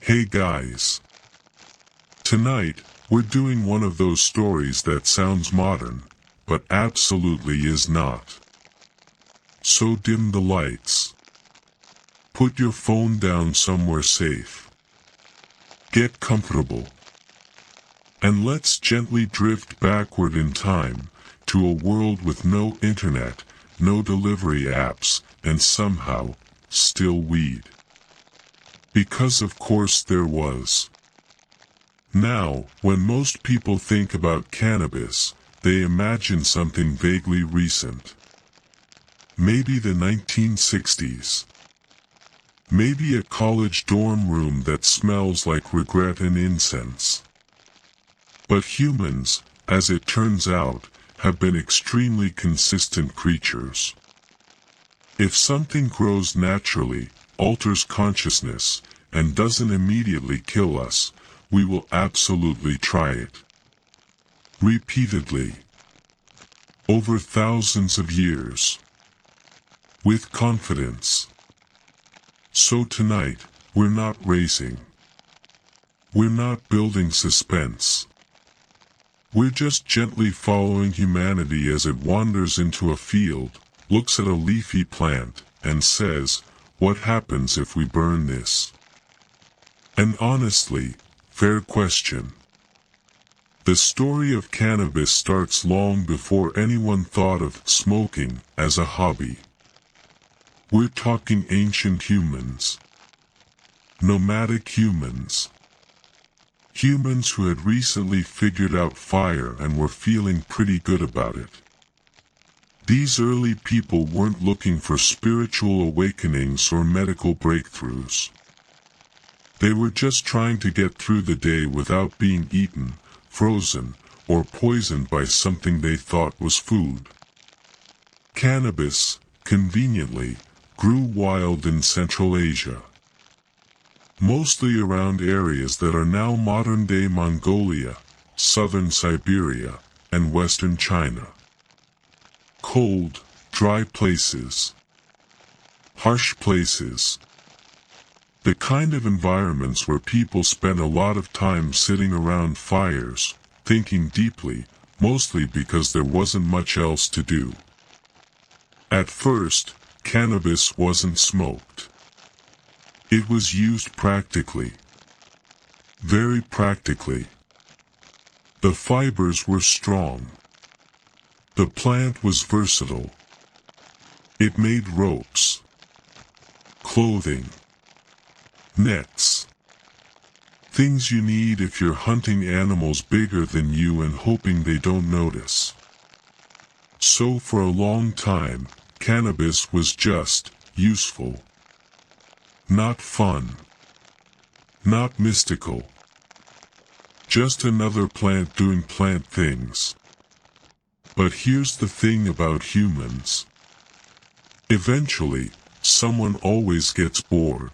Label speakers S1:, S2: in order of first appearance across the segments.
S1: Hey guys. Tonight, we're doing one of those stories that sounds modern, but absolutely is not. So dim the lights. Put your phone down somewhere safe. Get comfortable. And let's gently drift backward in time, to a world with no internet, no delivery apps, and somehow, still weed. Because of course there was. Now, when most people think about cannabis, they imagine something vaguely recent. Maybe the 1960s. Maybe a college dorm room that smells like regret and incense. But humans, as it turns out, have been extremely consistent creatures. If something grows naturally, alters consciousness, and doesn't immediately kill us, we will absolutely try it. Repeatedly. Over thousands of years. With confidence. So tonight, we're not racing. We're not building suspense. We're just gently following humanity as it wanders into a field, looks at a leafy plant, and says, "What happens if we burn this?" And honestly, fair question. The story of cannabis starts long before anyone thought of smoking as a hobby. We're talking ancient humans. Nomadic humans. Humans who had recently figured out fire and were feeling pretty good about it. These early people weren't looking for spiritual awakenings or medical breakthroughs. They were just trying to get through the day without being eaten, frozen, or poisoned by something they thought was food. Cannabis, conveniently, grew wild in Central Asia. Mostly around areas that are now modern-day Mongolia, southern Siberia, and western China. Cold, dry places. Harsh places. The kind of environments where people spent a lot of time sitting around fires, thinking deeply, mostly because there wasn't much else to do. At first, cannabis wasn't smoked. It was used practically. Very practically. The fibers were strong. The plant was versatile. It made ropes. Clothing. Nets. Things you need if you're hunting animals bigger than you and hoping they don't notice. So for a long time, cannabis was just useful. Not fun. Not mystical. Just another plant doing plant things. But here's the thing about humans. Eventually, someone always gets bored.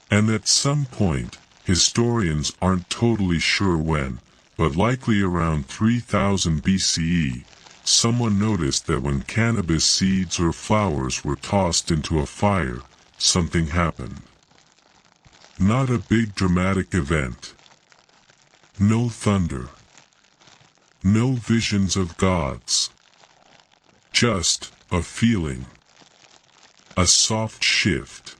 S1: And at some point, historians aren't totally sure when, but likely around 3000 BCE, someone noticed that when cannabis seeds or flowers were tossed into a fire, something happened. Not a big dramatic event. No thunder. No visions of gods. Just a feeling. A soft shift.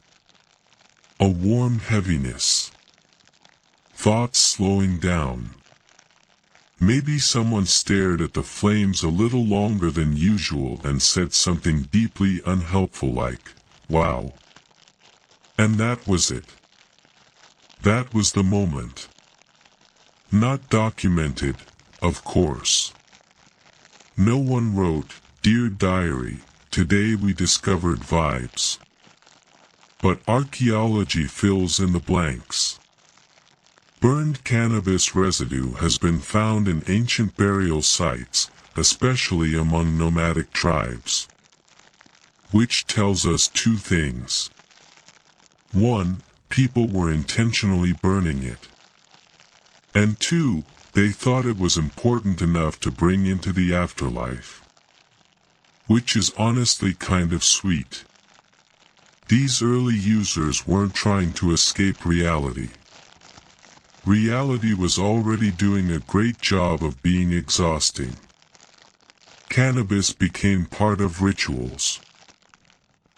S1: A warm heaviness. Thoughts slowing down. Maybe someone stared at the flames a little longer than usual and said something deeply unhelpful like, "Wow." And that was it. That was the moment. Not documented, of course. No one wrote, "Dear Diary, today we discovered vibes." But archaeology fills in the blanks. Burned cannabis residue has been found in ancient burial sites, especially among nomadic tribes. Which tells us two things. One, people were intentionally burning it. And two, they thought it was important enough to bring into the afterlife. Which is honestly kind of sweet. These early users weren't trying to escape reality. Reality was already doing a great job of being exhausting. Cannabis became part of rituals,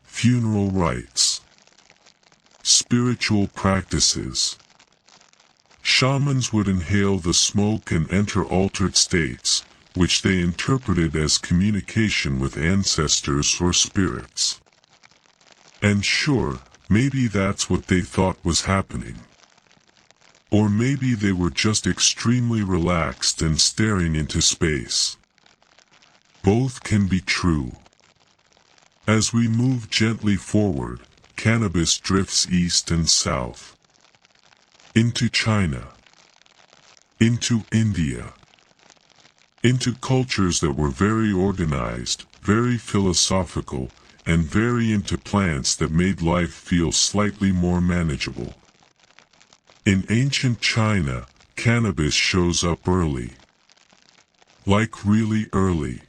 S1: funeral rites, spiritual practices. Shamans would inhale the smoke and enter altered states, which they interpreted as communication with ancestors or spirits. And sure, maybe that's what they thought was happening. Or maybe they were just extremely relaxed and staring into space. Both can be true. As we move gently forward, cannabis drifts east and south. Into China. Into India. Into cultures that were very organized, very philosophical, and very into plants that made life feel slightly more manageable. In ancient China, cannabis shows up early. Like really early.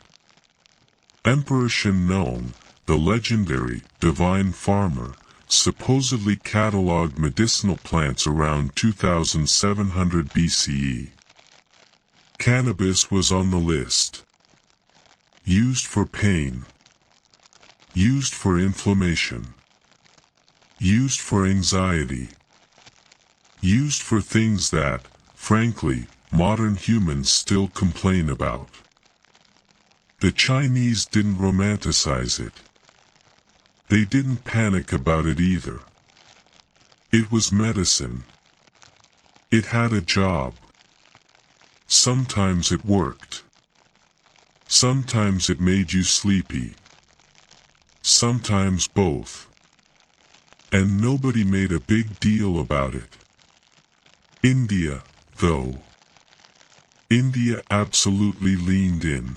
S1: Emperor Shennong, the legendary, divine farmer, supposedly catalogued medicinal plants around 2700 BCE. Cannabis was on the list. Used for pain. Used for inflammation. Used for anxiety. Used for things that, frankly, modern humans still complain about. The Chinese didn't romanticize it. They didn't panic about it either. It was medicine. It had a job. Sometimes it worked. Sometimes it made you sleepy. Sometimes both. And nobody made a big deal about it. India, though. India absolutely leaned in.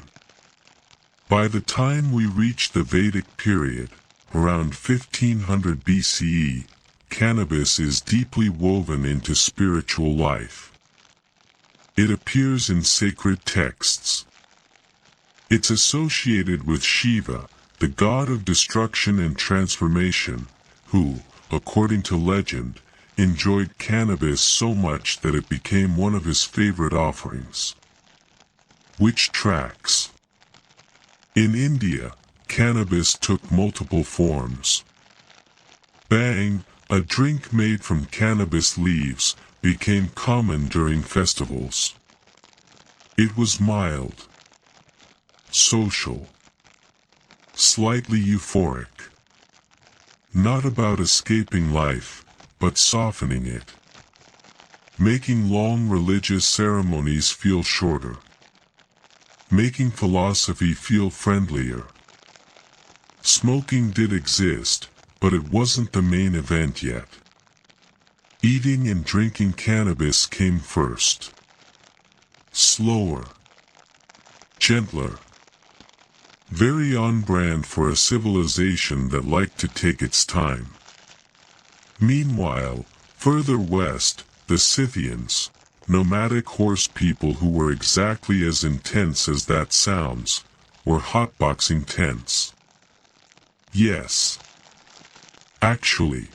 S1: By the time we reach the Vedic period, around 1500 BCE, cannabis is deeply woven into spiritual life. It appears in sacred texts. It's associated with Shiva, the god of destruction and transformation, who, according to legend, enjoyed cannabis so much that it became one of his favorite offerings. Which tracks? In India, cannabis took multiple forms. Bhang, a drink made from cannabis leaves, became common during festivals. It was mild, social, slightly euphoric. Not about escaping life, but softening it. Making long religious ceremonies feel shorter. Making philosophy feel friendlier. Smoking did exist, but it wasn't the main event yet. Eating and drinking cannabis came first. Slower. Gentler. Very on brand for a civilization that liked to take its time. Meanwhile, further west, the Scythians, nomadic horse people who were exactly as intense as that sounds, were hotboxing tents. Yes. Actually.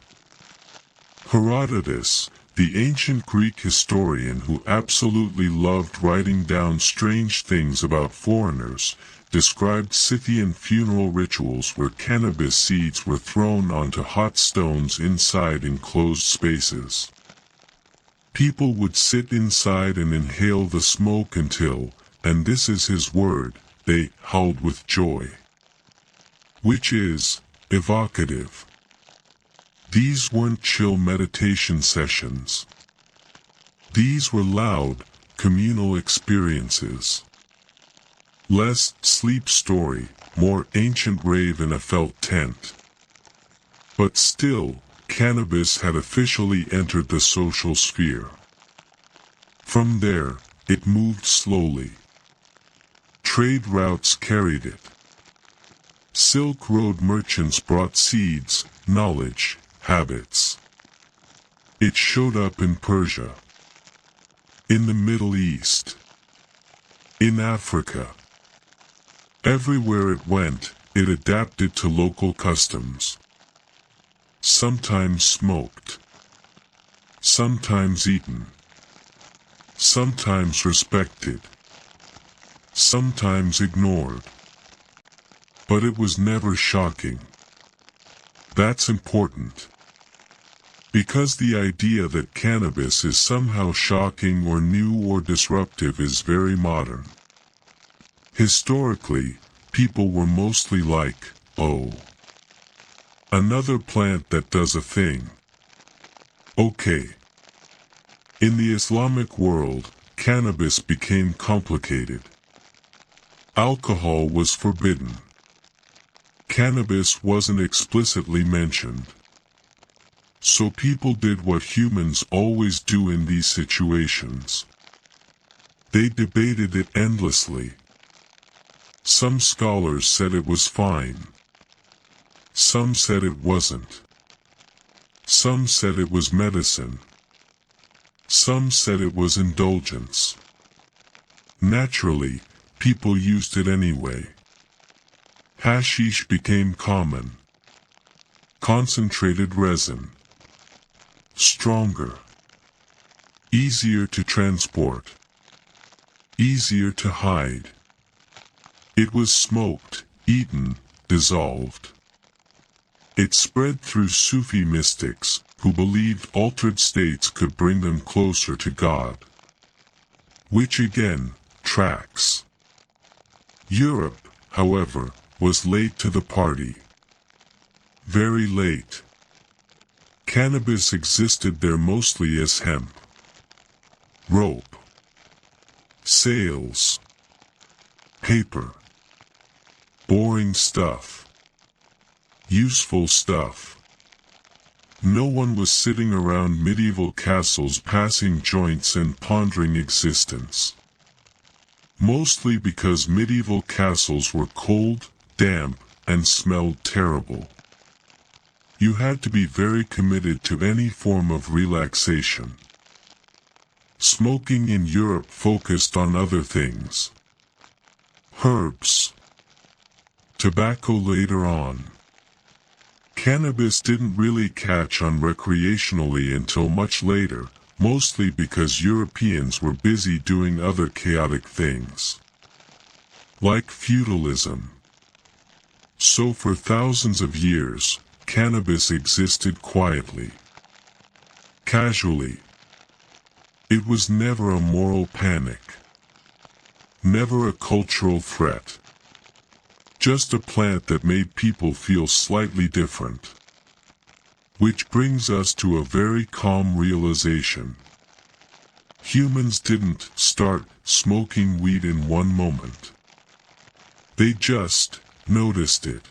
S1: Herodotus, the ancient Greek historian who absolutely loved writing down strange things about foreigners, described Scythian funeral rituals where cannabis seeds were thrown onto hot stones inside enclosed spaces. People would sit inside and inhale the smoke until, and this is his word, they howled with joy. Which is evocative. These weren't chill meditation sessions. These were loud, communal experiences. Less sleep story, more ancient rave in a felt tent. But still, cannabis had officially entered the social sphere. From there, it moved slowly. Trade routes carried it. Silk Road merchants brought seeds, knowledge, habits. It showed up in Persia. In the Middle East. In Africa. Everywhere it went, it adapted to local customs. sometimes smoked, sometimes eaten, sometimes respected, sometimes ignored. But it was never shocking. That's important. Because the idea that cannabis is somehow shocking or new or disruptive is very modern. Historically, people were mostly like, oh, another plant that does a thing. Okay. In the Islamic world, cannabis became complicated. Alcohol was forbidden. Cannabis wasn't explicitly mentioned. So people did what humans always do in these situations. They debated it endlessly. Some scholars said it was fine. Some said it wasn't. Some said it was medicine. Some said it was indulgence. Naturally, people used it anyway. Hashish became common. Concentrated resin. Stronger. Easier to transport. Easier to hide. It was smoked, eaten, dissolved. It spread through Sufi mystics, who believed altered states could bring them closer to God. Which again, tracks. Europe, however, was late to the party. Very late. Cannabis existed there mostly as hemp. Rope. Sails. Paper. Boring stuff. Useful stuff. No one was sitting around medieval castles passing joints and pondering existence. Mostly because medieval castles were cold, damp, and smelled terrible. You had to be very committed to any form of relaxation. Smoking in Europe focused on other things. Herbs. Tobacco later on. Cannabis didn't really catch on recreationally until much later, mostly because Europeans were busy doing other chaotic things. Like feudalism. So for thousands of years, cannabis existed quietly. Casually. It was never a moral panic. Never a cultural threat. Just a plant that made people feel slightly different. Which brings us to a very calm realization. Humans didn't start smoking weed in one moment. They just noticed it.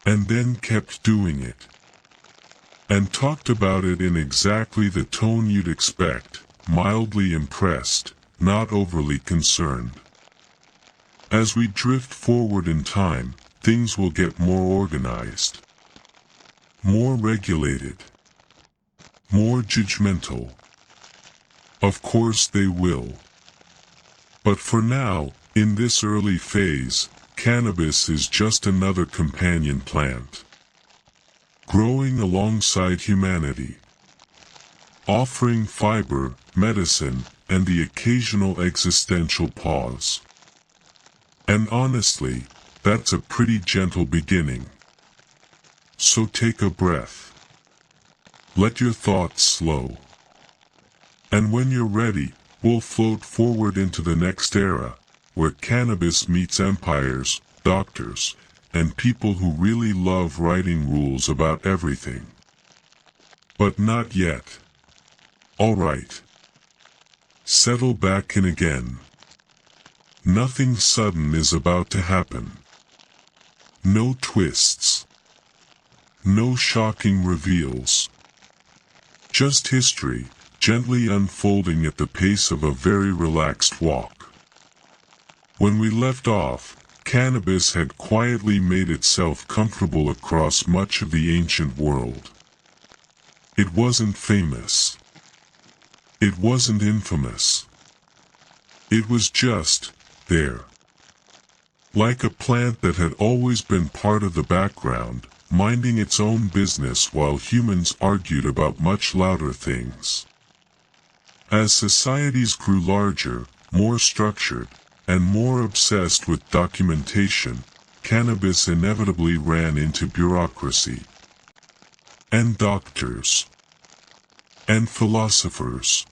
S1: And then kept doing it. And talked about it in exactly the tone you'd expect, mildly impressed, not overly concerned. As we drift forward in time, things will get more organized. More regulated. More judgmental. Of course they will. But for now, in this early phase, cannabis is just another companion plant. Growing alongside humanity. Offering fiber, medicine, and the occasional existential pause. And honestly, that's a pretty gentle beginning. So take a breath. Let your thoughts slow. And when you're ready, we'll float forward into the next era, where cannabis meets empires, doctors, and people who really love writing rules about everything. But not yet. Alright. Settle back in again. Nothing sudden is about to happen. No twists. No shocking reveals. Just history, gently unfolding at the pace of a very relaxed walk. When we left off, cannabis had quietly made itself comfortable across much of the ancient world. It wasn't famous. It wasn't infamous. It was just there. Like a plant that had always been part of the background, minding its own business while humans argued about much louder things. As societies grew larger, more structured, and more obsessed with documentation, cannabis inevitably ran into bureaucracy, and doctors, and philosophers,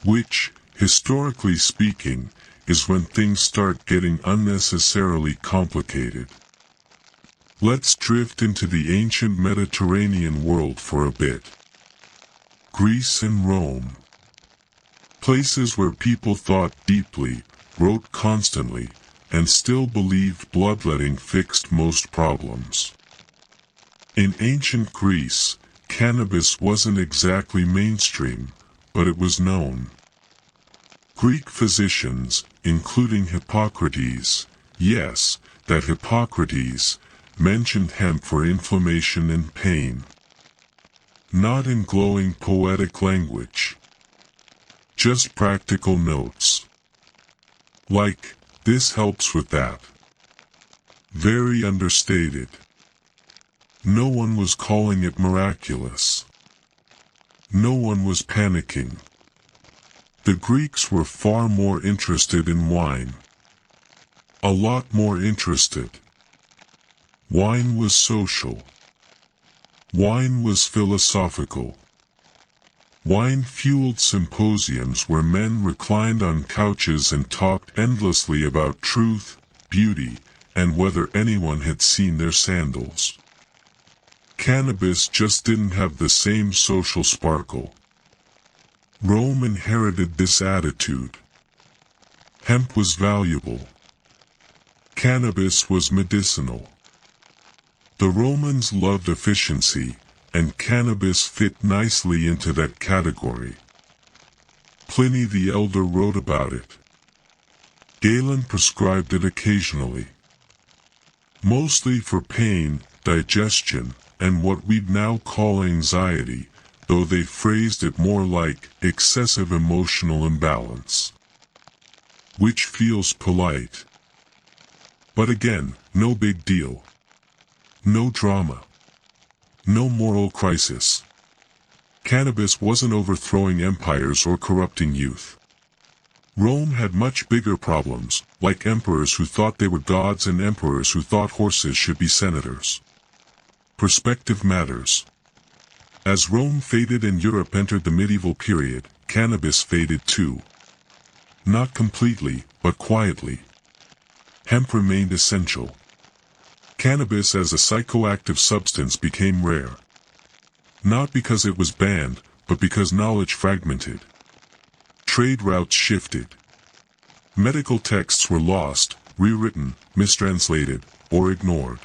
S1: which, historically speaking, is when things start getting unnecessarily complicated. Let's drift into the ancient Mediterranean world for a bit. Greece and Rome. Places where people thought deeply, wrote constantly, and still believed bloodletting fixed most problems. In ancient Greece, cannabis wasn't exactly mainstream, but it was known. Greek physicians, including Hippocrates, yes, that Hippocrates, mentioned hemp for inflammation and pain. Not in glowing poetic language. Just practical notes. Like, this helps with that. Very understated. No one was calling it miraculous. No one was panicking. The Greeks were far more interested in wine. A lot more interested. Wine was social. Wine was philosophical. Wine-fueled symposiums where men reclined on couches and talked endlessly about truth, beauty, and whether anyone had seen their sandals. Cannabis just didn't have the same social sparkle. Rome inherited this attitude. Hemp was valuable. Cannabis was medicinal. The Romans loved efficiency, and cannabis fit nicely into that category. Pliny the Elder wrote about it. Galen prescribed it occasionally. Mostly for pain, digestion, and what we'd now call anxiety, though they phrased it more like excessive emotional imbalance. Which feels polite. But again, no big deal. No drama. No moral crisis. Cannabis wasn't overthrowing empires or corrupting youth. Rome had much bigger problems, like emperors who thought they were gods and emperors who thought horses should be senators. Perspective matters. As Rome faded and Europe entered the medieval period, cannabis faded too. Not completely, but quietly. Hemp remained essential. Cannabis as a psychoactive substance became rare. Not because it was banned, but because knowledge fragmented. Trade routes shifted. Medical texts were lost, rewritten, mistranslated, or ignored.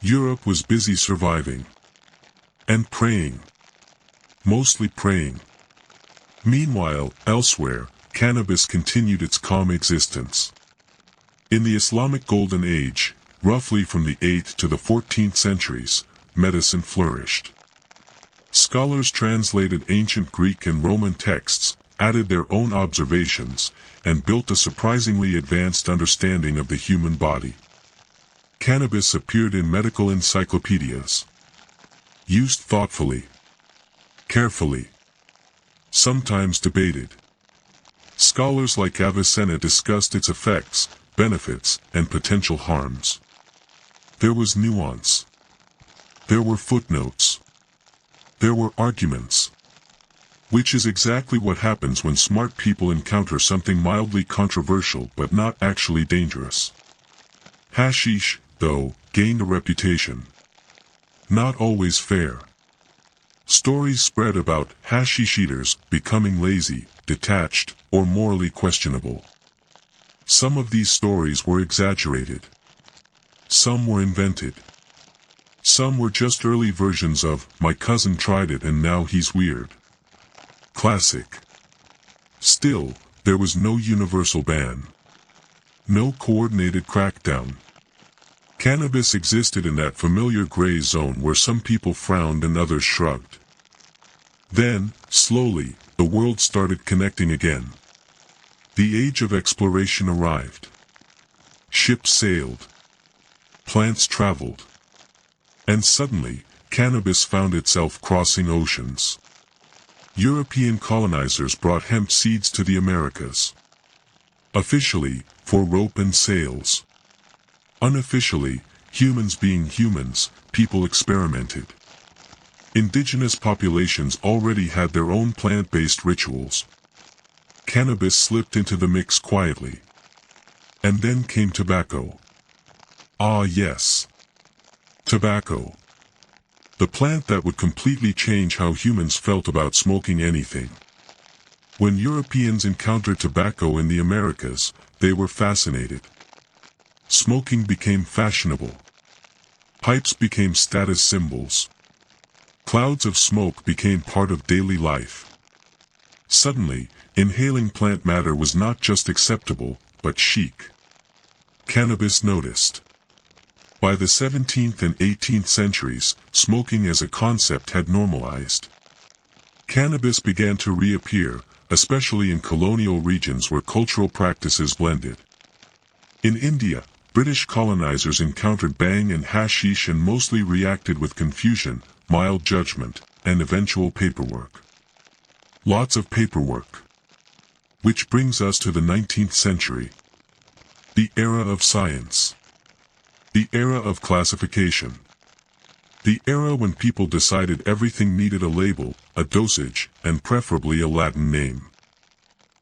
S1: Europe was busy surviving. And praying. Mostly praying. Meanwhile, elsewhere, cannabis continued its calm existence. In the Islamic Golden Age, roughly from the 8th to the 14th centuries, medicine flourished. Scholars translated ancient Greek and Roman texts, added their own observations, and built a surprisingly advanced understanding of the human body. Cannabis appeared in medical encyclopedias. Used thoughtfully. Carefully. Sometimes debated. Scholars like Avicenna discussed its effects, benefits, and potential harms. There was nuance. There were footnotes. There were arguments. Which is exactly what happens when smart people encounter something mildly controversial but not actually dangerous. Hashish, though, gained a reputation. Not always fair. Stories spread about hashish eaters becoming lazy, detached, or morally questionable. Some of these stories were exaggerated. Some were invented. Some were just early versions of, "My cousin tried it and now he's weird." Classic. Still, there was no universal ban. No coordinated crackdown. Cannabis existed in that familiar gray zone where some people frowned and others shrugged. Then, slowly, the world started connecting again. The age of exploration arrived. Ships sailed. Plants traveled. And suddenly, cannabis found itself crossing oceans. European colonizers brought hemp seeds to the Americas. Officially, for rope and sails. Unofficially, humans being humans, people experimented. Indigenous populations already had their own plant-based rituals. Cannabis slipped into the mix quietly. And then came tobacco. Ah yes. Tobacco. The plant that would completely change how humans felt about smoking anything. When Europeans encountered tobacco in the Americas, they were fascinated. Smoking became fashionable. Pipes became status symbols. Clouds of smoke became part of daily life. Suddenly, inhaling plant matter was not just acceptable, but chic. Cannabis noticed. By the 17th and 18th centuries, smoking as a concept had normalized. Cannabis began to reappear, especially in colonial regions where cultural practices blended. In India, British colonizers encountered bhang and hashish and mostly reacted with confusion, mild judgment, and eventual paperwork. Lots of paperwork. Which brings us to the 19th century. The era of science. The era of classification. The era when people decided everything needed a label, a dosage, and preferably a Latin name.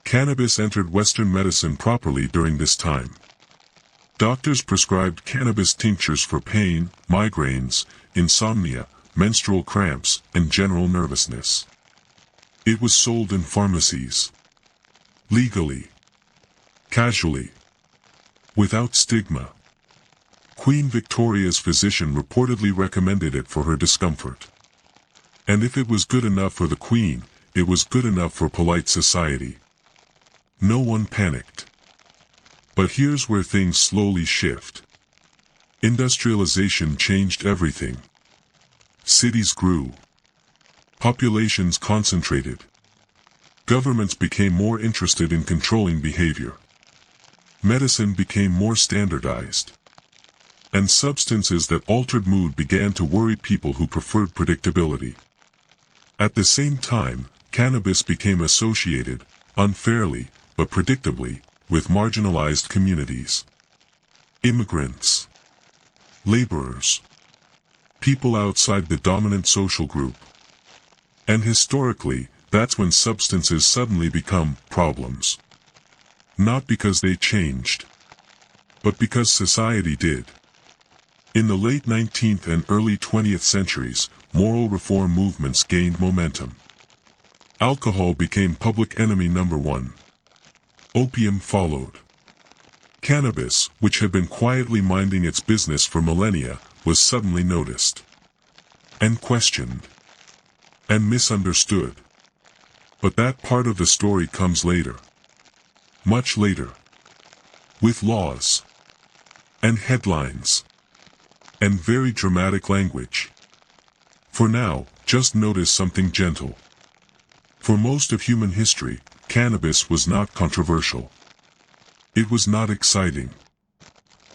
S1: Cannabis entered Western medicine properly during this time. Doctors prescribed cannabis tinctures for pain, migraines, insomnia, menstrual cramps, and general nervousness. It was sold in pharmacies. Legally. Casually. Without stigma. Queen Victoria's physician reportedly recommended it for her discomfort. And if it was good enough for the Queen, it was good enough for polite society. No one panicked. But here's where things slowly shift. Industrialization changed everything. Cities grew. Populations concentrated. Governments became more interested in controlling behavior. Medicine became more standardized. And substances that altered mood began to worry people who preferred predictability. At the same time, cannabis became associated, unfairly, but predictably, with marginalized communities. Immigrants. Laborers. People outside the dominant social group. And historically, that's when substances suddenly become problems. Not because they changed, but because society did. In the late 19th and early 20th centuries, moral reform movements gained momentum. Alcohol became public enemy number one. Opium followed. Cannabis, which had been quietly minding its business for millennia, was suddenly noticed. And questioned. And misunderstood. But that part of the story comes later. Much later. With laws. And headlines. And very dramatic language. For now, just notice something gentle. For most of human history, cannabis was not controversial. It was not exciting.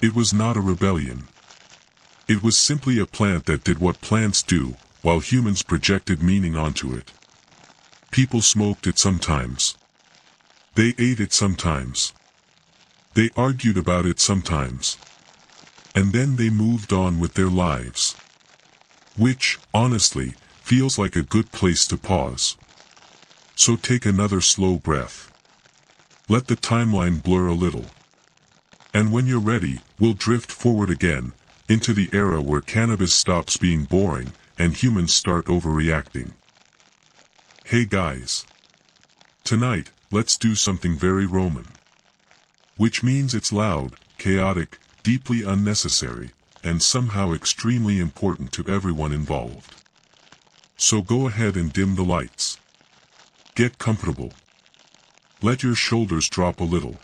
S1: It was not a rebellion. It was simply a plant that did what plants do, while humans projected meaning onto it. People smoked it sometimes. They ate it sometimes. They argued about it sometimes. And then they moved on with their lives. Which, honestly, feels like a good place to pause. So take another slow breath. Let the timeline blur a little. And when you're ready, we'll drift forward again, into the era where cannabis stops being boring, and humans start overreacting. Hey guys. Tonight, let's do something very Roman. Which means it's loud, chaotic, deeply unnecessary, and somehow extremely important to everyone involved. So go ahead and dim the lights. Get comfortable. Let your shoulders drop a little.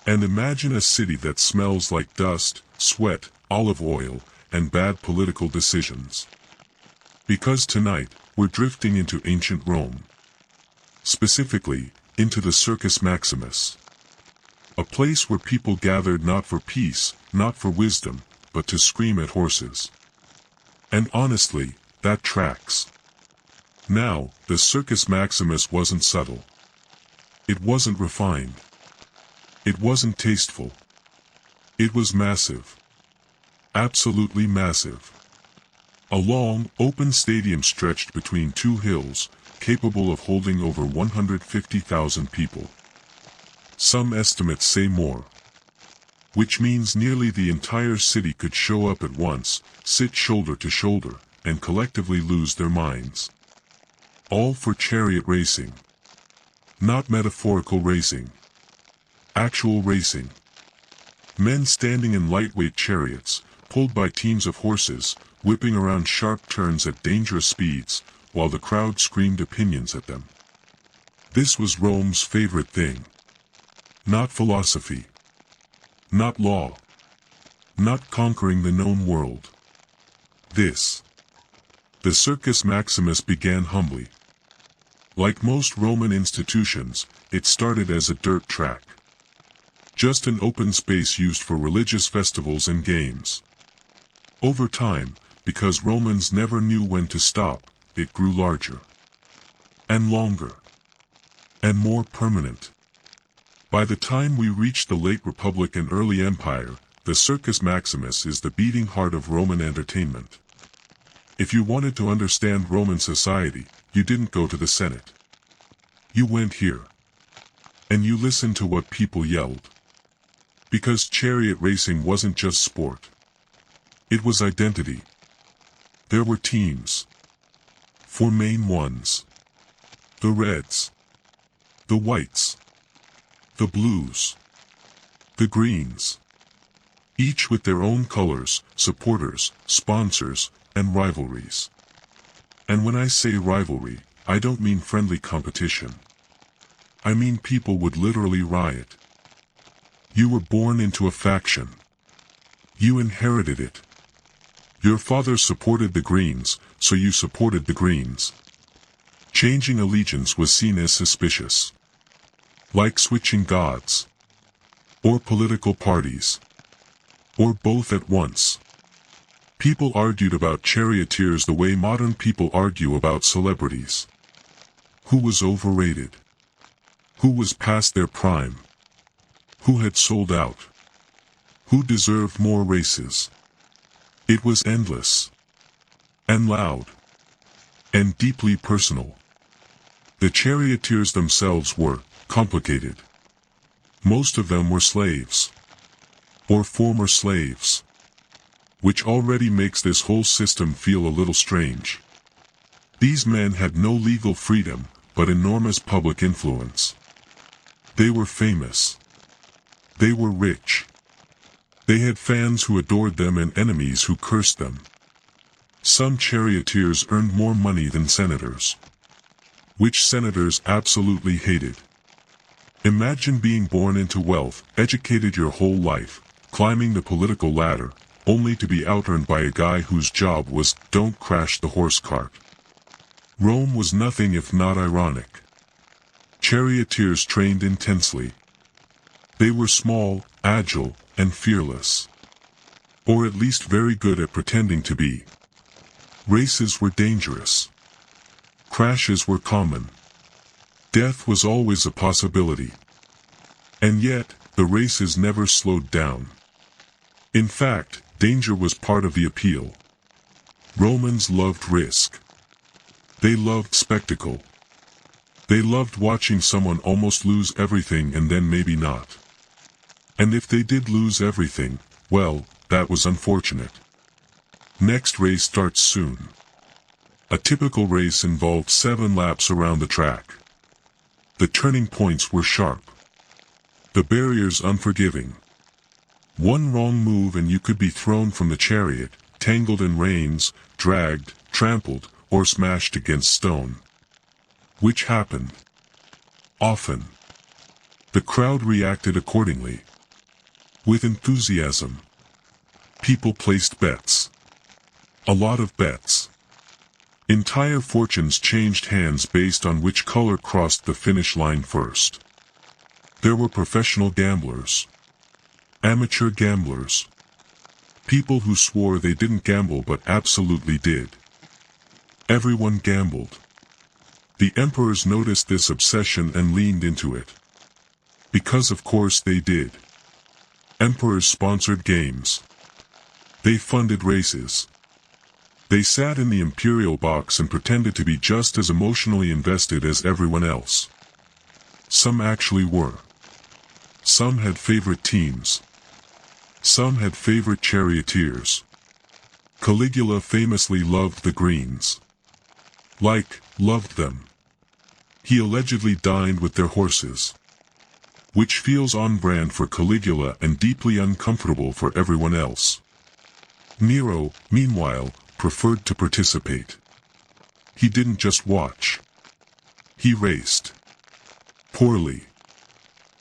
S1: And imagine a city that smells like dust, sweat, olive oil, and bad political decisions. Because tonight, we're drifting into ancient Rome. Specifically, into the Circus Maximus. A place where people gathered not for peace, not for wisdom, but to scream at horses. And honestly, that tracks. Now, the Circus Maximus wasn't subtle. It wasn't refined. It wasn't tasteful. It was massive. Absolutely massive. A long, open stadium stretched between two hills, capable of holding over 150,000 people. Some estimates say more. Which means nearly the entire city could show up at once, sit shoulder to shoulder, and collectively lose their minds. All for chariot racing. Not metaphorical racing. Actual racing. Men standing in lightweight chariots, pulled by teams of horses, whipping around sharp turns at dangerous speeds, while the crowd screamed opinions at them. This was Rome's favorite thing. Not philosophy. Not law. Not conquering the known world. This. The Circus Maximus began humbly. Like most Roman institutions, it started as a dirt track. Just an open space used for religious festivals and games. Over time, because Romans never knew when to stop, it grew larger. And longer. And more permanent. By the time we reach the late Republic and early Empire, the Circus Maximus is the beating heart of Roman entertainment. If you wanted to understand Roman society, you didn't go to the Senate. You went here. And you listened to what people yelled. Because chariot racing wasn't just sport. It was identity. There were teams. 4 main ones. The Reds. The Whites. The Blues. The Greens. Each with their own colors, supporters, sponsors, and rivalries. And when I say rivalry, I don't mean friendly competition. I mean people would literally riot. You were born into a faction. You inherited it. Your father supported the Greens, so you supported the Greens. Changing allegiance was seen as suspicious. Like switching gods. Or political parties. Or both at once. People argued about charioteers the way modern people argue about celebrities. Who was overrated? Who was past their prime? Who had sold out? Who deserved more races? It was endless. And loud. And deeply personal. The charioteers themselves were complicated. Most of them were slaves. Or former slaves. Which already makes this whole system feel a little strange. These men had no legal freedom, but enormous public influence. They were famous. They were rich. They had fans who adored them and enemies who cursed them. Some charioteers earned more money than senators. Which senators absolutely hated. Imagine being born into wealth, educated your whole life, climbing the political ladder, only to be outearned by a guy whose job was, don't crash the horse cart. Rome was nothing if not ironic. Charioteers trained intensely. They were small, agile, and fearless. Or at least very good at pretending to be. Races were dangerous. Crashes were common. Death was always a possibility. And yet, the races never slowed down. In fact, danger was part of the appeal. Romans loved risk. They loved spectacle. They loved watching someone almost lose everything and then maybe not. And if they did lose everything, well, that was unfortunate. Next race starts soon. A typical race involved 7 laps around the track. The turning points were sharp. The barriers unforgiving. One wrong move and you could be thrown from the chariot, tangled in reins, dragged, trampled, or smashed against stone. Which happened. Often. The crowd reacted accordingly. With enthusiasm. People placed bets. A lot of bets. Entire fortunes changed hands based on which color crossed the finish line first. There were professional gamblers. Amateur gamblers. People who swore they didn't gamble but absolutely did. Everyone gambled. The emperors noticed this obsession and leaned into it. Because of course they did. Emperors sponsored games. They funded races. They sat in the imperial box and pretended to be just as emotionally invested as everyone else. Some actually were. Some had favorite teams. Some had favorite charioteers. Caligula famously loved the Greens. Loved them. He allegedly dined with their horses. Which feels on brand for Caligula and deeply uncomfortable for everyone else. Nero, meanwhile, preferred to participate. He didn't just watch. He raced. Poorly.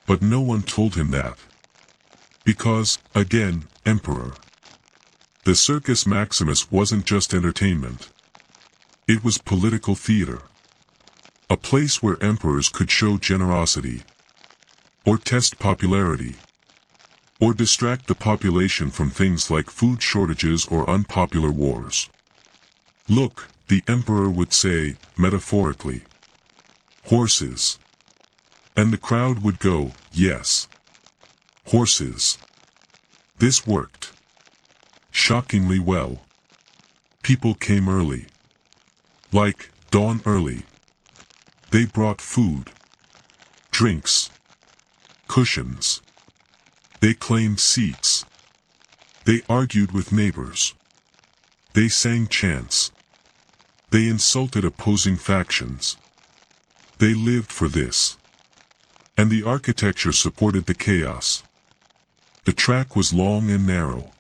S1: But no one told him that. Because, again, emperor. The Circus Maximus wasn't just entertainment. It was political theater. A place where emperors could show generosity. Or test popularity. Or distract the population from things like food shortages or unpopular wars. Look, the emperor would say, metaphorically. Horses. And the crowd would go, yes. Horses. This worked. Shockingly well. People came early. Like, dawn early. They brought food. Drinks. Cushions. They claimed seats. They argued with neighbors. They sang chants. They insulted opposing factions. They lived for this. And the architecture supported the chaos. The track was long and narrow.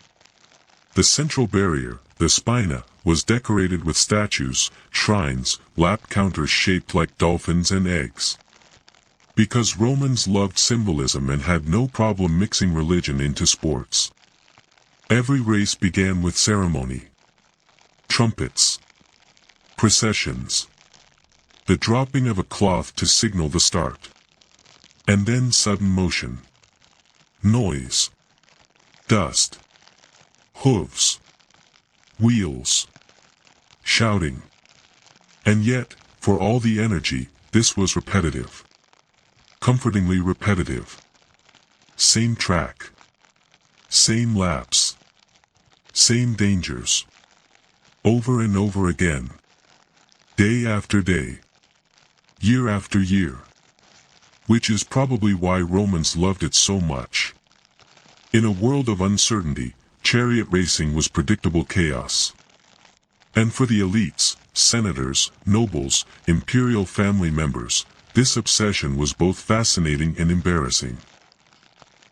S1: The central barrier, the spina, was decorated with statues, shrines, lap counters shaped like dolphins and eggs. Because Romans loved symbolism and had no problem mixing religion into sports. Every race began with ceremony. Trumpets. Processions. The dropping of a cloth to signal the start. And then sudden motion. Noise. Dust. Hooves. Wheels. Shouting. And yet, for all the energy, this was repetitive. Comfortingly repetitive. Same track. Same laps. Same dangers. Over and over again. Day after day. Year after year. Which is probably why Romans loved it so much. In a world of uncertainty, chariot racing was predictable chaos. And for the elites, senators, nobles, imperial family members, this obsession was both fascinating and embarrassing.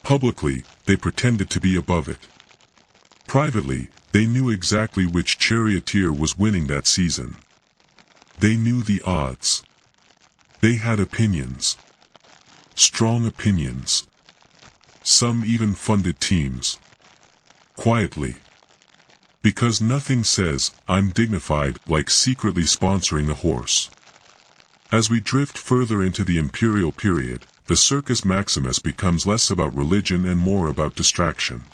S1: Publicly, they pretended to be above it. Privately, they knew exactly which charioteer was winning that season. They knew the odds. They had opinions. Strong opinions. Some even funded teams. Quietly. Because nothing says, I'm dignified, like secretly sponsoring a horse. As we drift further into the imperial period, the Circus Maximus becomes less about religion and more about distraction.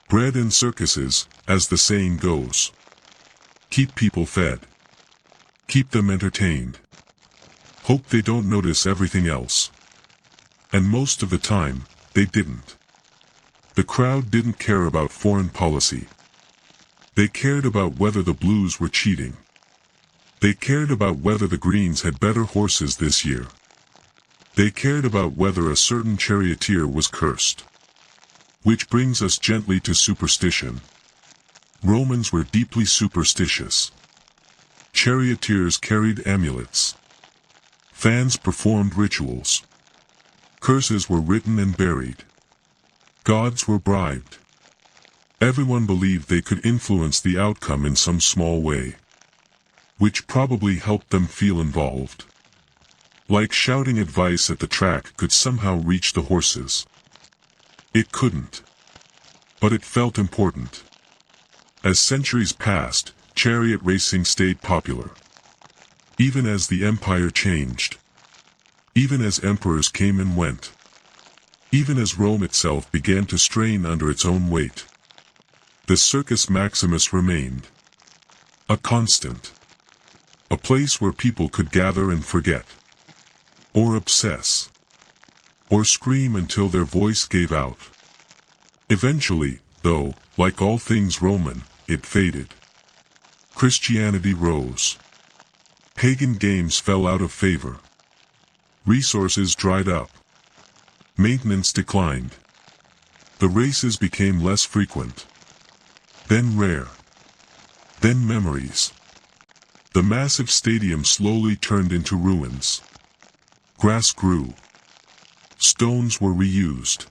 S1: Bread and circuses, as the saying goes. Keep people fed. Keep them entertained. Hope they don't notice everything else. And most of the time, they didn't. The crowd didn't care about foreign policy. They cared about whether the Blues were cheating. They cared about whether the Greens had better horses this year. They cared about whether a certain charioteer was cursed. Which brings us gently to superstition. Romans were deeply superstitious. Charioteers carried amulets. Fans performed rituals. Curses were written and buried. Gods were bribed. Everyone believed they could influence the outcome in some small way. Which probably helped them feel involved. Like shouting advice at the track could somehow reach the horses. It couldn't. But it felt important. As centuries passed, chariot racing stayed popular. Even as the empire changed. Even as emperors came and went. Even as Rome itself began to strain under its own weight. the Circus Maximus remained. A constant. A place where people could gather and forget. Or obsess. Or scream until their voice gave out. Eventually, though, like all things Roman, it faded. Christianity rose. Pagan games fell out of favor. Resources dried up. Maintenance declined. The races became less frequent. Then rare. Then memories. The massive stadium slowly turned into ruins. Grass grew. Stones were reused.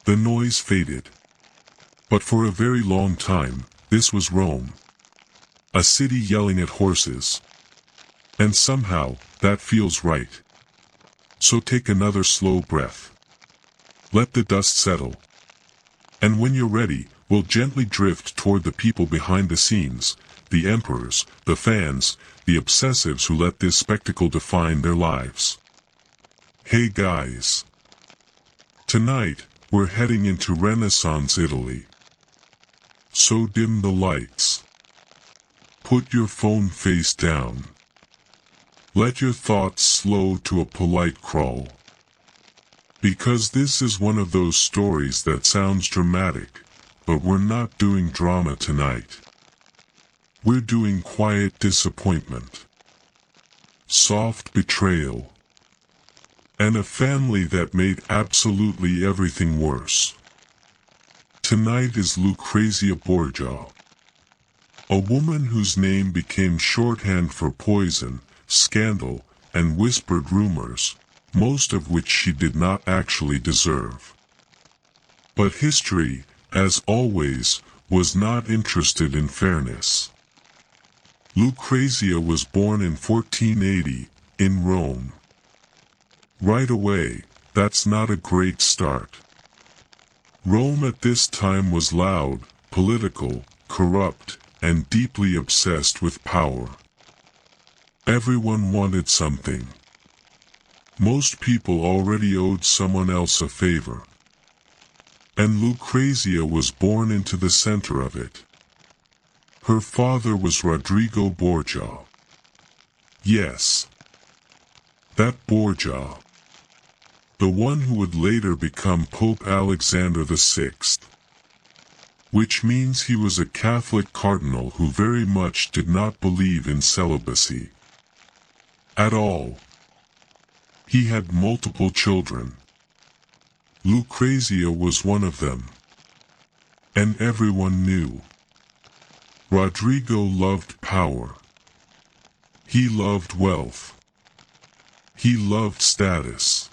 S1: The noise faded. But for a very long time, this was Rome. A city yelling at horses. And somehow, that feels right. So take another slow breath. Let the dust settle. And when you're ready, we'll gently drift toward the people behind the scenes, the emperors, the fans, the obsessives who let this spectacle define their lives. Hey guys. Tonight, we're heading into Renaissance Italy. So dim the lights. Put your phone face down. Let your thoughts slow to a polite crawl. Because this is one of those stories that sounds dramatic, but we're not doing drama tonight. We're doing quiet disappointment. Soft betrayal. And a family that made absolutely everything worse. Tonight is Lucrezia Borgia. A woman whose name became shorthand for poison, scandal, and whispered rumors, most of which she did not actually deserve. But history, as always, was not interested in fairness. Lucrezia was born in 1480, in Rome. Right away, that's not a great start. Rome at this time was loud, political, corrupt, and deeply obsessed with power. Everyone wanted something. Most people already owed someone else a favor. And Lucrezia was born into the center of it. Her father was Rodrigo Borgia. Yes. That Borgia. The one who would later become Pope Alexander VI. Which means he was a Catholic cardinal who very much did not believe in celibacy. At all. He had multiple children. Lucrezia was one of them. And everyone knew. Rodrigo loved power. He loved wealth. He loved status.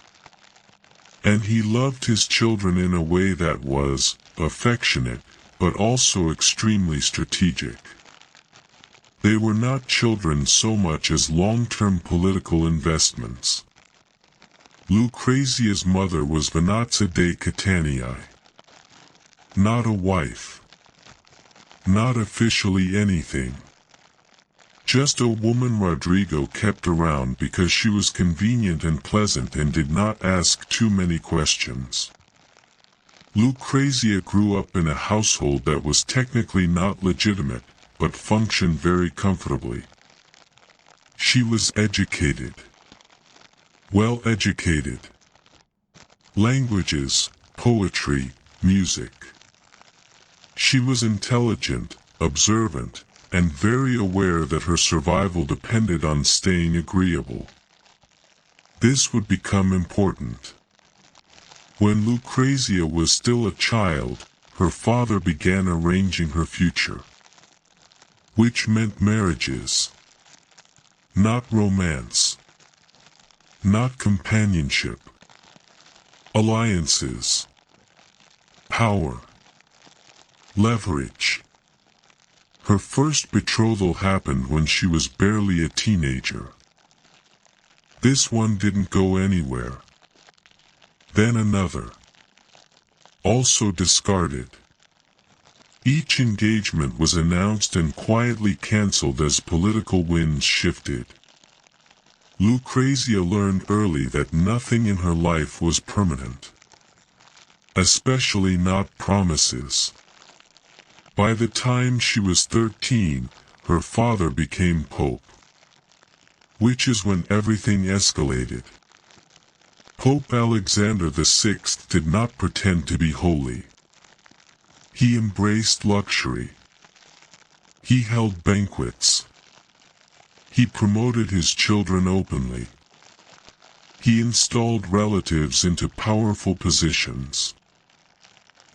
S1: And he loved his children in a way that was affectionate, but also extremely strategic. They were not children so much as long-term political investments. Lucrezia's mother was Venazia de Catania. Not a wife. Not officially anything. Just a woman Rodrigo kept around because she was convenient and pleasant and did not ask too many questions. Lucrezia grew up in a household that was technically not legitimate, but functioned very comfortably. She was educated. Well educated. Languages, poetry, music. She was intelligent, observant, and very aware that her survival depended on staying agreeable. This would become important. When Lucrezia was still a child, her father began arranging her future. Which meant marriages. Not romance. Not companionship. Alliances. Power. Leverage. Her first betrothal happened when she was barely a teenager. This one didn't go anywhere. Then another. Also discarded. Each engagement was announced and quietly cancelled as political winds shifted. Lucrezia learned early that nothing in her life was permanent. Especially not promises. By the time she was 13, her father became Pope, which is when everything escalated. Pope Alexander VI did not pretend to be holy. He embraced luxury. He held banquets. He promoted his children openly. He installed relatives into powerful positions.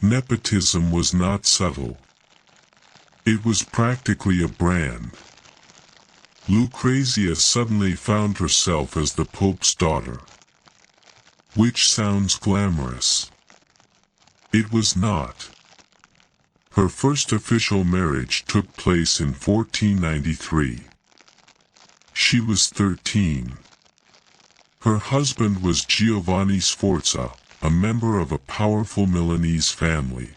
S1: Nepotism was not subtle. It was practically a brand. Lucrezia suddenly found herself as the Pope's daughter. Which sounds glamorous. It was not. Her first official marriage took place in 1493. She was 13. Her husband was Giovanni Sforza, a member of a powerful Milanese family.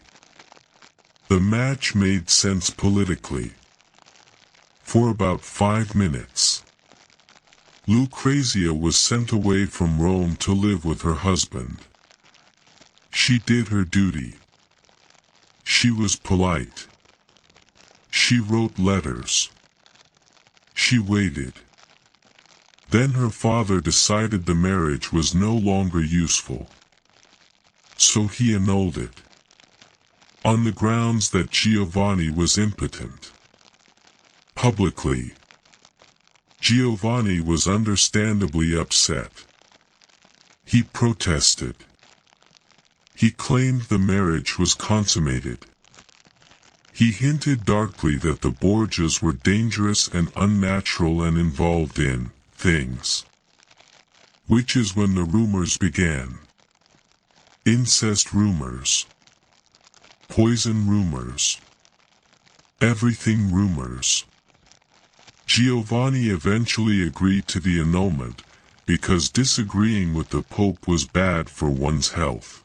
S1: The match made sense politically. For about 5 minutes, Lucrezia was sent away from Rome to live with her husband. She did her duty. She was polite. She wrote letters. She waited. Then her father decided the marriage was no longer useful. So he annulled it, on the grounds that Giovanni was impotent. Publicly, Giovanni was understandably upset. He protested. He claimed the marriage was consummated. He hinted darkly that the Borgias were dangerous and unnatural and involved in things. Which is when the rumors began. Incest rumors. Poison rumors. Everything rumors. Giovanni eventually agreed to the annulment, because disagreeing with the Pope was bad for one's health.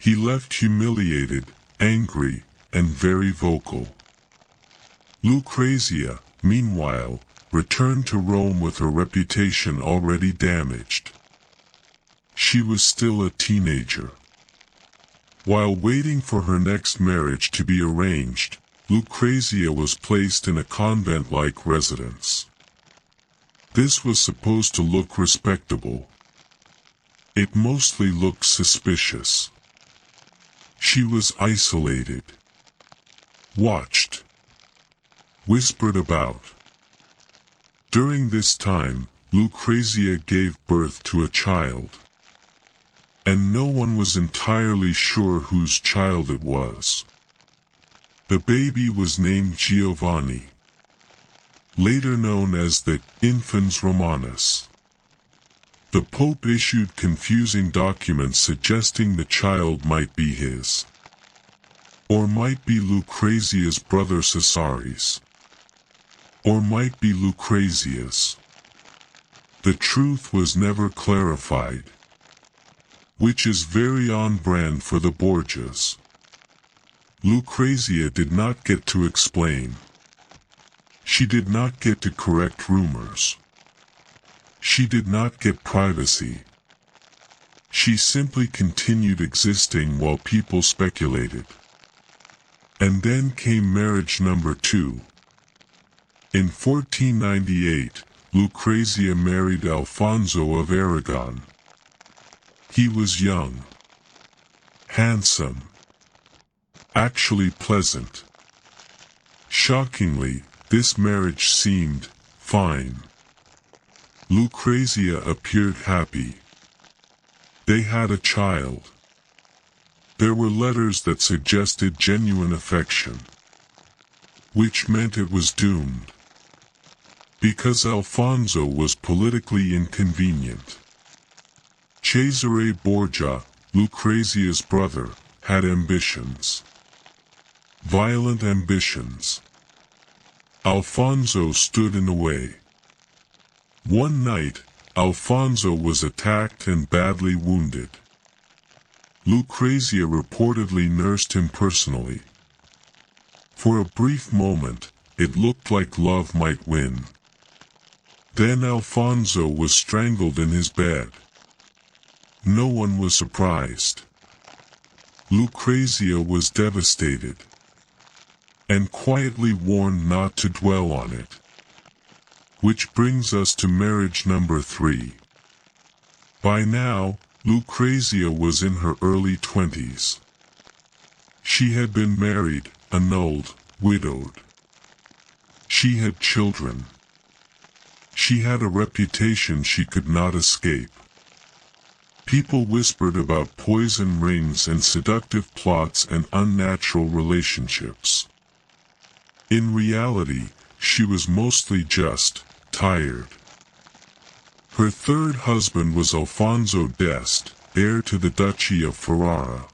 S1: He left humiliated, angry, and very vocal. Lucrezia, meanwhile, returned to Rome with her reputation already damaged. She was still a teenager. While waiting for her next marriage to be arranged, Lucrezia was placed in a convent-like residence. This was supposed to look respectable. It mostly looked suspicious. She was isolated. Watched. Whispered about. During this time, Lucrezia gave birth to a child. And no one was entirely sure whose child it was. The baby was named Giovanni, later known as the Infans Romanus. The Pope issued confusing documents suggesting the child might be his, or might be Lucrezia's brother Cesare's, or might be Lucrezia's. The truth was never clarified, which is very on brand for the Borgias. Lucrezia did not get to explain. She did not get to correct rumors. She did not get privacy. She simply continued existing while people speculated. And then came marriage number 2. In 1498, Lucrezia married Alfonso of Aragon. He was young, handsome, actually pleasant. Shockingly, this marriage seemed fine. Lucrezia appeared happy. They had a child. There were letters that suggested genuine affection, which meant it was doomed, because Alfonso was politically inconvenient. Cesare Borgia, Lucrezia's brother, had ambitions. Violent ambitions. Alfonso stood in the way. One night, Alfonso was attacked and badly wounded. Lucrezia reportedly nursed him personally. For a brief moment, it looked like love might win. Then Alfonso was strangled in his bed. No one was surprised. Lucrezia was devastated. and quietly warned not to dwell on it. Which brings us to marriage number 3. By now, Lucrezia was in her early 20s. She had been married, annulled, widowed. She had children. She had a reputation she could not escape. People whispered about poison rings and seductive plots and unnatural relationships. In reality, she was mostly just tired. Her third husband was Alfonso d'Este, heir to the Duchy of Ferrara.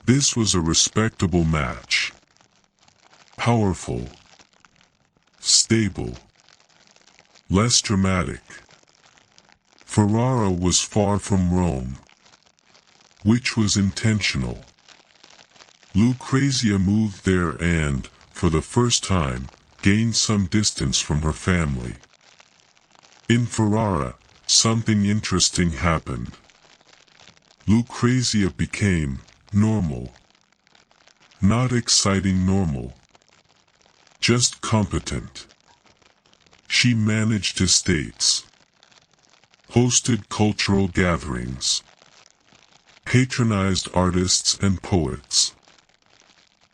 S1: This was a respectable match. Powerful. Stable. Less dramatic. Ferrara was far from Rome, which was intentional. Lucrezia moved there and, for the first time, gained some distance from her family. In Ferrara, something interesting happened. Lucrezia became normal. Not exciting normal. Just competent. She managed estates. Hosted cultural gatherings. Patronized artists and poets.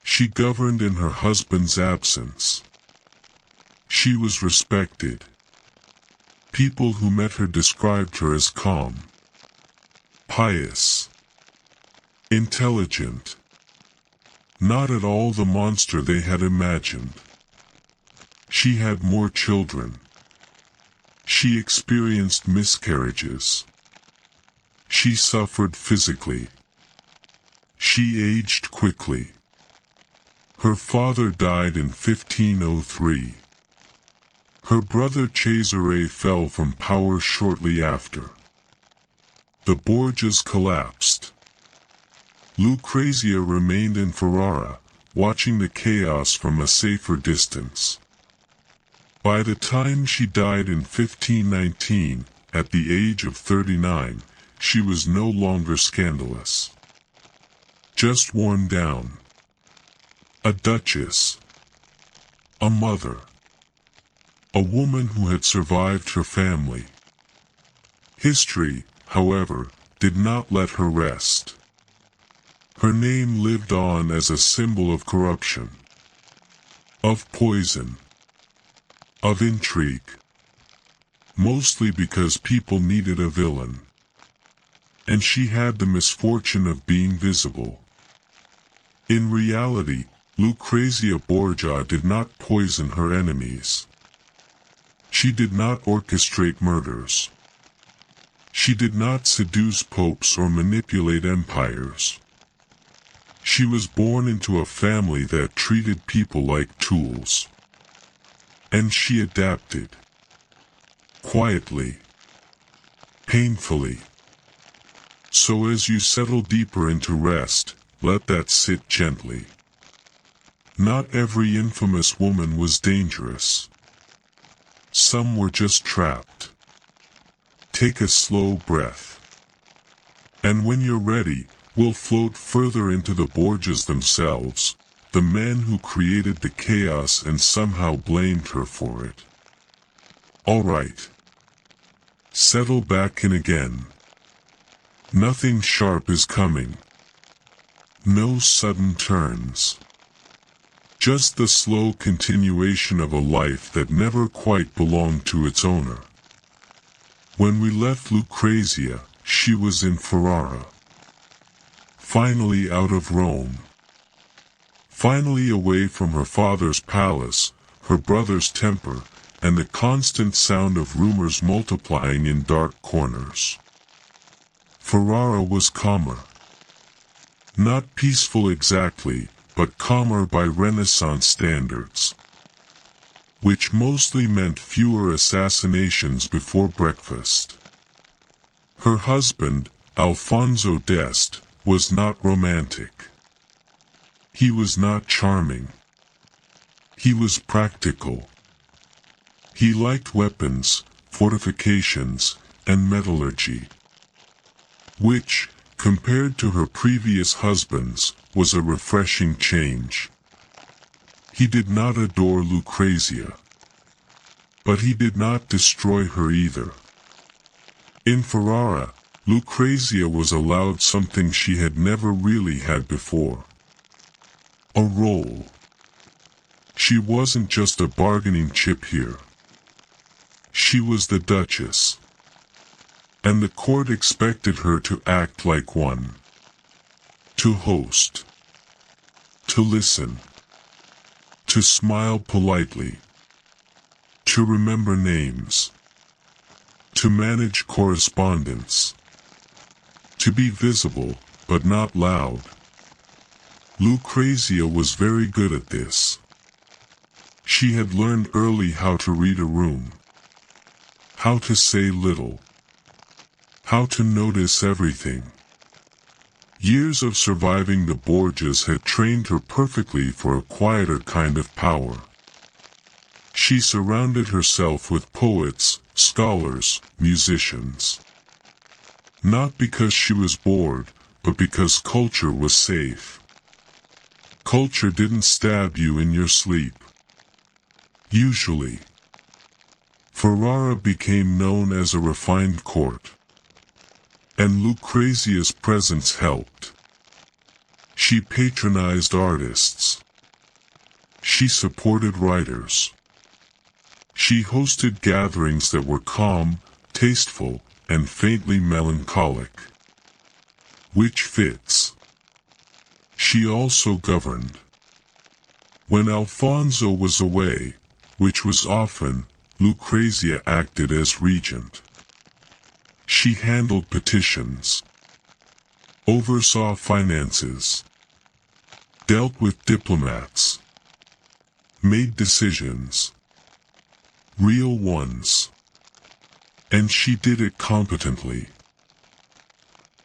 S1: She governed in her husband's absence. She was respected. People who met her described her as calm, pious, intelligent. Not at all the monster they had imagined. She had more children. She experienced miscarriages. She suffered physically. She aged quickly. Her father died in 1503. Her brother Cesare fell from power shortly after. The Borgias collapsed. Lucrezia remained in Ferrara, watching the chaos from a safer distance. By the time she died in 1519, at the age of 39, she was no longer scandalous. Just worn down. A duchess. A mother. A woman who had survived her family. History, however, did not let her rest. Her name lived on as a symbol of corruption. Of poison. Of intrigue. Mostly because people needed a villain. And she had the misfortune of being visible. In reality, Lucrezia Borgia did not poison her enemies. She did not orchestrate murders. She did not seduce popes or manipulate empires. She was born into a family that treated people like tools. And she adapted. Quietly. Painfully. So as you settle deeper into rest, let that sit gently. Not every infamous woman was dangerous. Some were just trapped. Take a slow breath. And when you're ready, we'll float further into the Borgias themselves, the men who created the chaos and somehow blamed her for it. Alright. Settle back in again. Nothing sharp is coming. No sudden turns. Just the slow continuation of a life that never quite belonged to its owner. When we left Lucrezia, she was in Ferrara. Finally out of Rome. Finally away from her father's palace, her brother's temper, and the constant sound of rumors multiplying in dark corners. Ferrara was calmer. Not peaceful exactly, but calmer by Renaissance standards. Which mostly meant fewer assassinations before breakfast. Her husband, Alfonso d'Este, was not romantic. He was not charming. He was practical. He liked weapons, fortifications, and metallurgy. Which, compared to her previous husbands, was a refreshing change. He did not adore Lucrezia. But he did not destroy her either. In Ferrara, Lucrezia was allowed something she had never really had before. A role. She wasn't just a bargaining chip here. She was the Duchess. And the court expected her to act like one. To host. To listen. To smile politely. To remember names. To manage correspondence. To be visible, but not loud. Lucrezia was very good at this. She had learned early how to read a room. How to say little. How to notice everything. Years of surviving the Borgias had trained her perfectly for a quieter kind of power. She surrounded herself with poets, scholars, musicians. Not because she was bored, but because culture was safe. Culture didn't stab you in your sleep. Usually. Ferrara became known as a refined court. And Lucrezia's presence helped. She patronized artists. She supported writers. She hosted gatherings that were calm, tasteful, and faintly melancholic. Which fits. She also governed. When Alfonso was away, which was often, Lucrezia acted as regent. She handled petitions. Oversaw finances. Dealt with diplomats. Made decisions. Real ones. And she did it competently.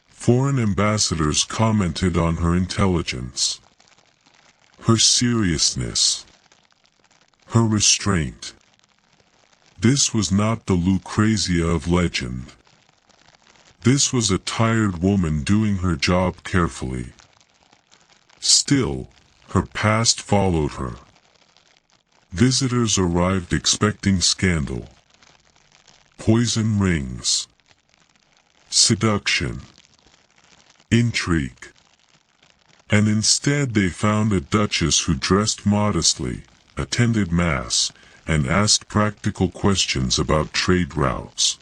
S1: Foreign ambassadors commented on her intelligence. Her seriousness. Her restraint. This was not the Lucrezia of legend. This was a tired woman doing her job carefully. Still, her past followed her. Visitors arrived expecting scandal. Poison rings. Seduction. Intrigue. And instead they found a duchess who dressed modestly, attended mass, and asked practical questions about trade routes.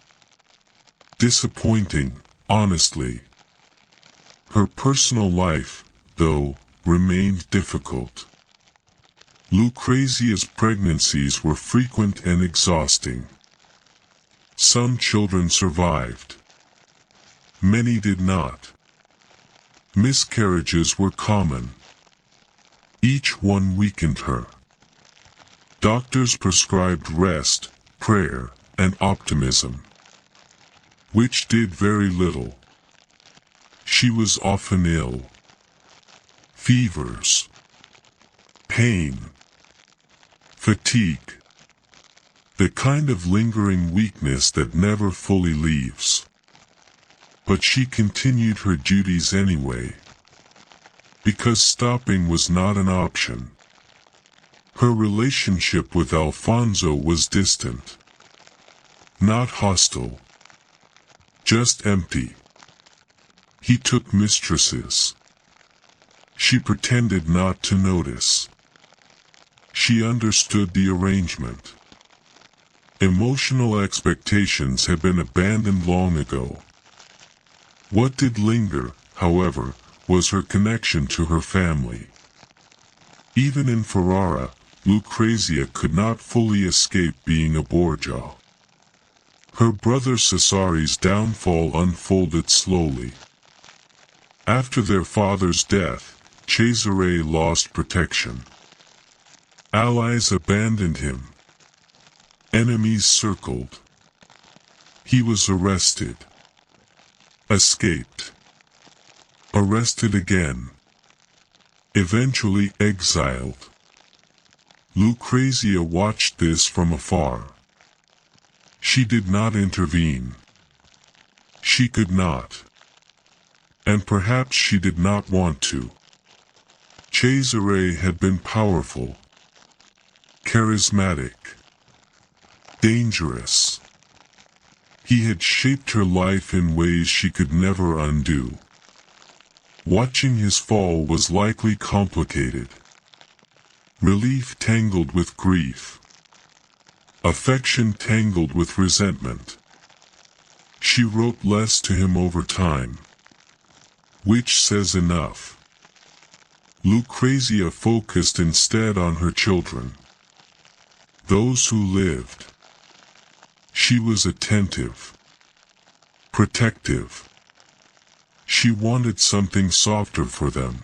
S1: Disappointing, honestly. Her personal life, though, remained difficult. Lucrezia's pregnancies were frequent and exhausting. Some children survived. Many did not. Miscarriages were common. Each one weakened her. Doctors prescribed rest, prayer, and optimism. Which did very little. She was often ill. Fevers. Pain. Fatigue. The kind of lingering weakness that never fully leaves. But she continued her duties anyway. Because stopping was not an option. Her relationship with Alfonso was distant. Not hostile. Just empty. He took mistresses. She pretended not to notice. She understood the arrangement. Emotional expectations had been abandoned long ago. What did linger, however, was her connection to her family. Even in Ferrara, Lucrezia could not fully escape being a Borgia. Her brother Cesari's downfall unfolded slowly. After their father's death, Cesare lost protection. Allies abandoned him. Enemies circled. He was arrested. Escaped. Arrested again. Eventually exiled. Lucrezia watched this from afar. She did not intervene. She could not. And perhaps she did not want to. Cesare had been powerful. charismatic, dangerous. He had shaped her life in ways she could never undo. Watching his fall was likely complicated. Relief tangled with grief. Affection tangled with resentment. She wrote less to him over time, which says enough. Lucrezia focused instead on her children, those who lived. She was attentive, protective. She wanted something softer for them,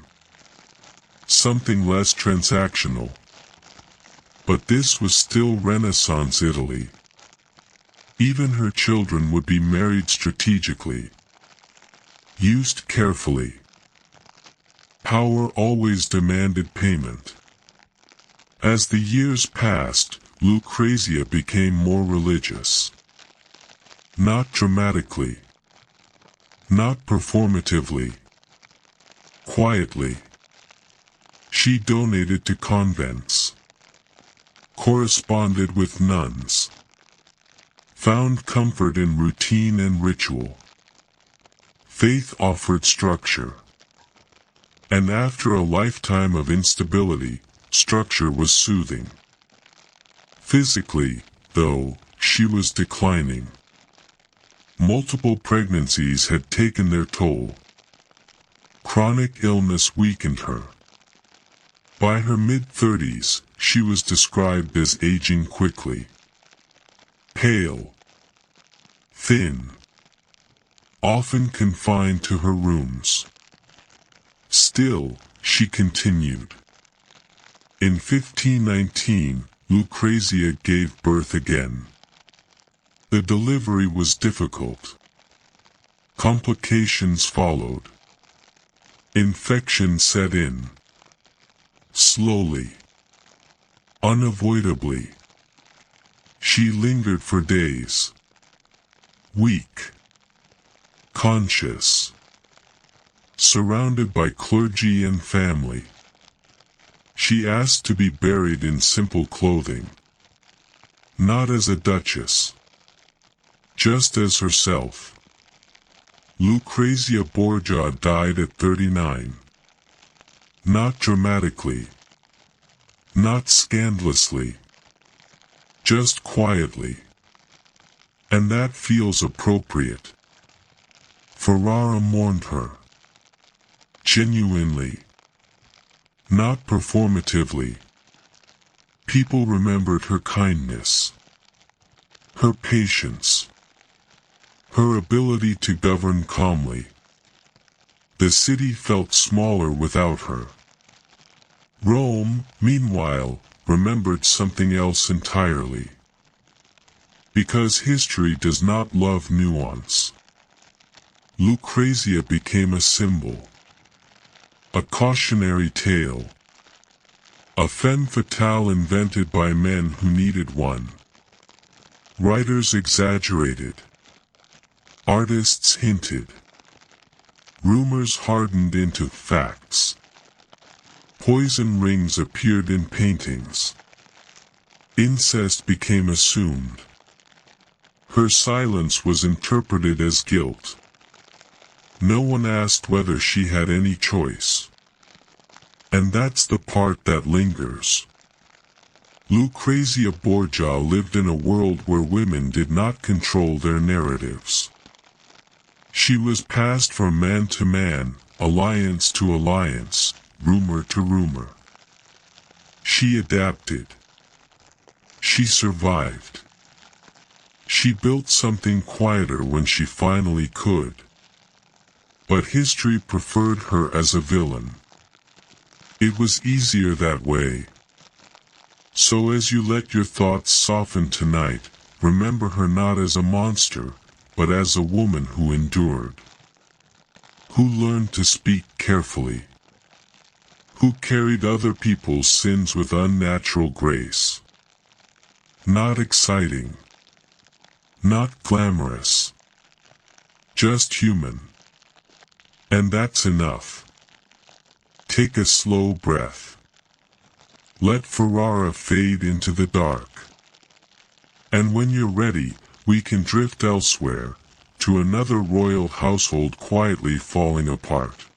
S1: something less transactional. But this was still Renaissance Italy. Even her children would be married strategically, used carefully. Power always demanded payment. As the years passed, Lucrezia became more religious. Not dramatically. Not performatively. Quietly. She donated to convents. Corresponded with nuns. Found comfort in routine and ritual. Faith offered structure. And after a lifetime of instability, structure was soothing. Physically, though, she was declining. Multiple pregnancies had taken their toll. Chronic illness weakened her. By her mid-30s, she was described as aging quickly. Pale. Thin. Often confined to her rooms. Still, she continued. In 1519, Lucrezia gave birth again. The delivery was difficult. Complications followed. Infection set in. Slowly. Unavoidably. She lingered for days. Weak. Conscious. Surrounded by clergy and family. She asked to be buried in simple clothing. Not as a duchess. Just as herself. Lucrezia Borgia died at 39. Not dramatically. Not scandalously. Just quietly. And that feels appropriate. Ferrara mourned her. Genuinely. Not performatively. People remembered her kindness. Her patience. Her ability to govern calmly. The city felt smaller without her. Rome, meanwhile, remembered something else entirely. Because history does not love nuance. Lucrezia became a symbol. A cautionary tale. A femme fatale invented by men who needed one. Writers exaggerated. Artists hinted. Rumors hardened into facts. Poison rings appeared in paintings. Incest became assumed. Her silence was interpreted as guilt. No one asked whether she had any choice. And that's the part that lingers. Lucrezia Borgia lived in a world where women did not control their narratives. She was passed from man to man, alliance to alliance, rumor to rumor. She adapted. She survived. She built something quieter when she finally could. But history preferred her as a villain. It was easier that way. So as you let your thoughts soften tonight, remember her not as a monster, but as a woman who endured. Who learned to speak carefully. Who carried other people's sins with unnatural grace. Not exciting. Not glamorous. Just human. And that's enough. Take a slow breath. Let Ferrara fade into the dark. And when you're ready, we can drift elsewhere, to another royal household quietly falling apart.